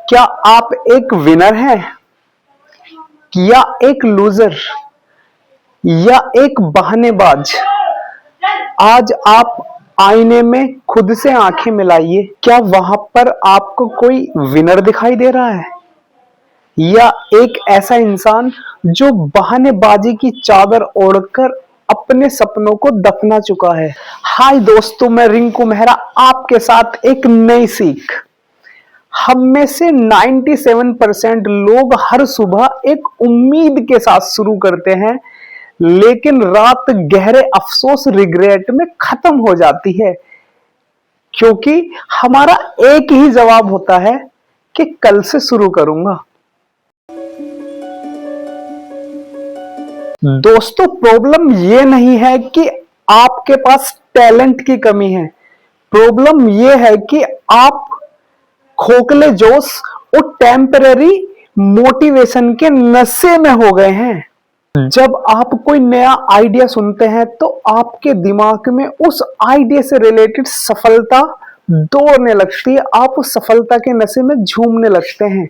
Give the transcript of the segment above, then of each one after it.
क्या आप एक विनर हैं या एक लूजर या एक बहानेबाज? आज आप आईने में खुद से आंखें मिलाइए। क्या वहां पर आपको कोई विनर दिखाई दे रहा है या एक ऐसा इंसान जो बहानेबाजी की चादर ओढ़कर अपने सपनों को दफना चुका है? हाय दोस्तों, मैं रिंकू मेहरा आपके साथ एक नई सीख। हम में से 97% लोग हर सुबह एक उम्मीद के साथ शुरू करते हैं, लेकिन रात गहरे अफसोस रिग्रेट में खत्म हो जाती है, क्योंकि हमारा एक ही जवाब होता है कि कल से शुरू करूंगा। दोस्तों, प्रॉब्लम ये नहीं है कि आपके पास टैलेंट की कमी है। प्रॉब्लम ये है कि आप खोखले जोश और टेम्पररी मोटिवेशन के नशे में हो गए हैं। जब आप कोई नया आइडिया सुनते हैं तो आपके दिमाग में उस आइडिया से रिलेटेड सफलता दौड़ने लगती है। आप उस सफलता के नशे में झूमने लगते हैं,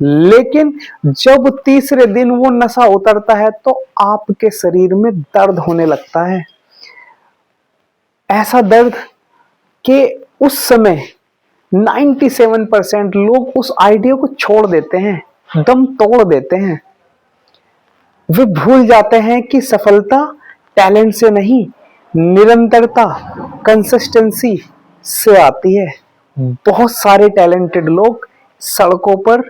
लेकिन जब तीसरे दिन वो नशा उतरता है तो आपके शरीर में दर्द होने लगता है। ऐसा दर्द कि उस समय 97% लोग उस आइडिया को छोड़ देते हैं, दम तोड़ देते हैं। वे भूल जाते हैं कि सफलता टैलेंट से नहीं, निरंतरता, कंसिस्टेंसी से आती है। बहुत सारे टैलेंटेड लोग सड़कों पर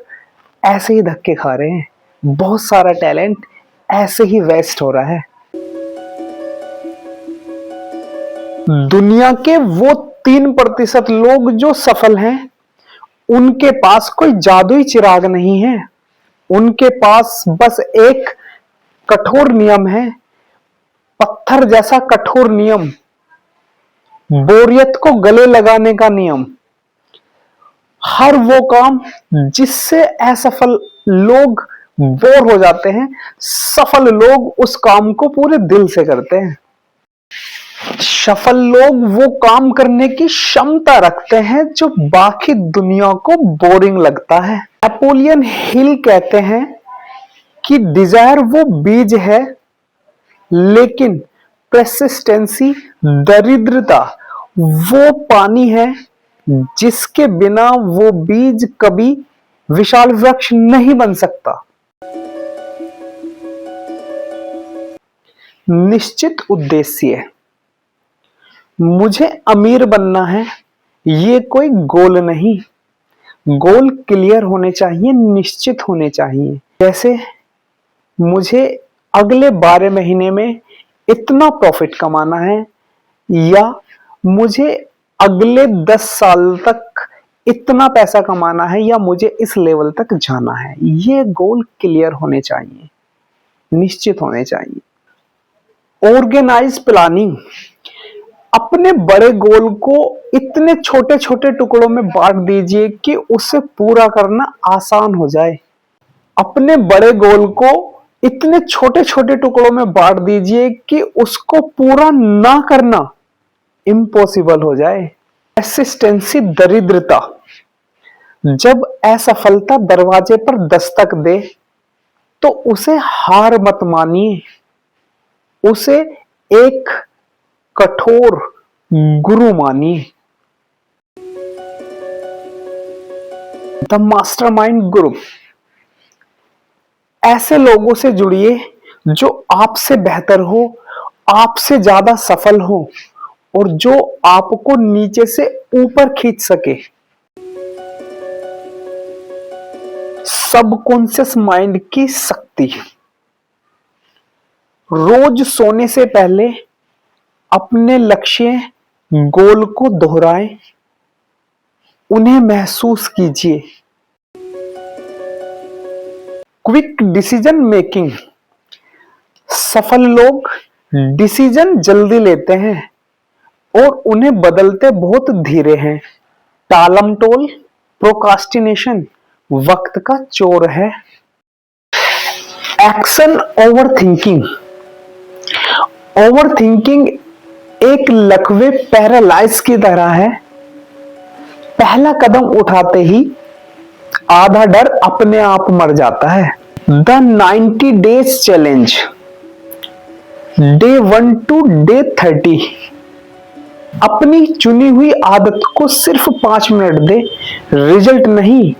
ऐसे ही धक्के खा रहे हैं। बहुत सारा टैलेंट ऐसे ही वेस्ट हो रहा है। दुनिया के वो 3% लोग जो सफल हैं, उनके पास कोई जादुई चिराग नहीं है। उनके पास बस एक कठोर नियम है, पत्थर जैसा कठोर नियम, बोरियत को गले लगाने का नियम। हर वो काम जिससे असफल लोग बोर हो जाते हैं, सफल लोग उस काम को पूरे दिल से करते हैं। सफल लोग वो काम करने की क्षमता रखते हैं जो बाकी दुनिया को बोरिंग लगता है। नेपोलियन हिल कहते हैं कि डिजायर वो बीज है, लेकिन परसिस्टेंसी, दरिद्रता वो पानी है जिसके बिना वो बीज कभी विशाल वृक्ष नहीं बन सकता। निश्चित उद्देश्य, मुझे अमीर बनना है, ये कोई गोल नहीं। गोल क्लियर होने चाहिए, निश्चित होने चाहिए। जैसे मुझे अगले 12 महीने में इतना प्रॉफिट कमाना है, या मुझे अगले 10 साल तक इतना पैसा कमाना है, या मुझे इस लेवल तक जाना है। ये गोल क्लियर होने चाहिए, निश्चित होने चाहिए। ऑर्गेनाइज प्लानिंग, अपने बड़े गोल को इतने छोटे छोटे टुकड़ों में बांट दीजिए कि उसे पूरा करना आसान हो जाए। अपने बड़े गोल को इतने छोटे छोटे टुकड़ों में बांट दीजिए कि उसको पूरा ना करना इम्पॉसिबल हो जाए। परसिस्टेंसी, दरिद्रता, जब असफलता दरवाजे पर दस्तक दे तो उसे हार मत मानिए, उसे एक कठोर गुरु मानिए। द मास्टरमाइंड ग्रुप, ऐसे लोगों से जुड़िए जो आपसे बेहतर हो, आपसे ज्यादा सफल हो और जो आपको नीचे से ऊपर खींच सके। सबकॉन्शियस माइंड की शक्ति, रोज सोने से पहले अपने लक्ष्य, गोल को दोहराएं, उन्हें महसूस कीजिए। क्विक डिसीजन मेकिंग, सफल लोग डिसीजन जल्दी लेते हैं और उन्हें बदलते बहुत धीरे हैं। टालमटोल, प्रोक्रास्टिनेशन वक्त का चोर है। Action over thinking, over thinking एक लकवे पैरालाइज की तरह है। पहला कदम उठाते ही आधा डर अपने आप मर जाता है। The 90 days challenge, day 1 to day 30। अपनी चुनी हुई आदत को सिर्फ 5 मिनट दे। रिजल्ट नहीं,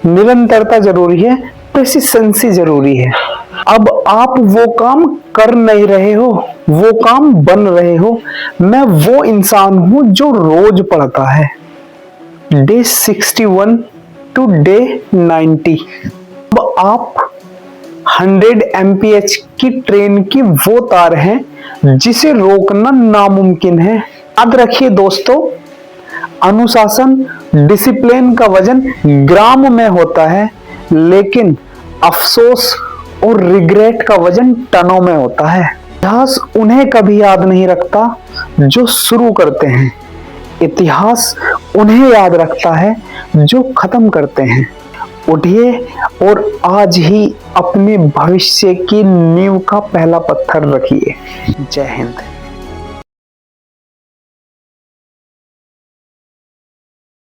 निरंतरता जरूरी है, पेर्सिस्टेंसी जरूरी है। अब आप वो काम कर नहीं रहे हो, वो काम बन रहे हो। मैं वो इंसान हूं जो रोज पढ़ता है। Day 61 to day 90। अब आप 100 MPH की ट्रेन की वो तार है जिसे रोकना नामुमकिन है। याद रखिए दोस्तों, अनुशासन, डिसिप्लिन का वजन ग्राम में होता है, लेकिन अफसोस और रिग्रेट का वजन टनों में होता है। इतिहास उन्हें कभी याद नहीं रखता जो शुरू करते हैं, इतिहास उन्हें याद रखता है जो खत्म करते हैं। उठिए और आज ही अपने भविष्य की नींव का पहला पत्थर रखिए। जय हिंद।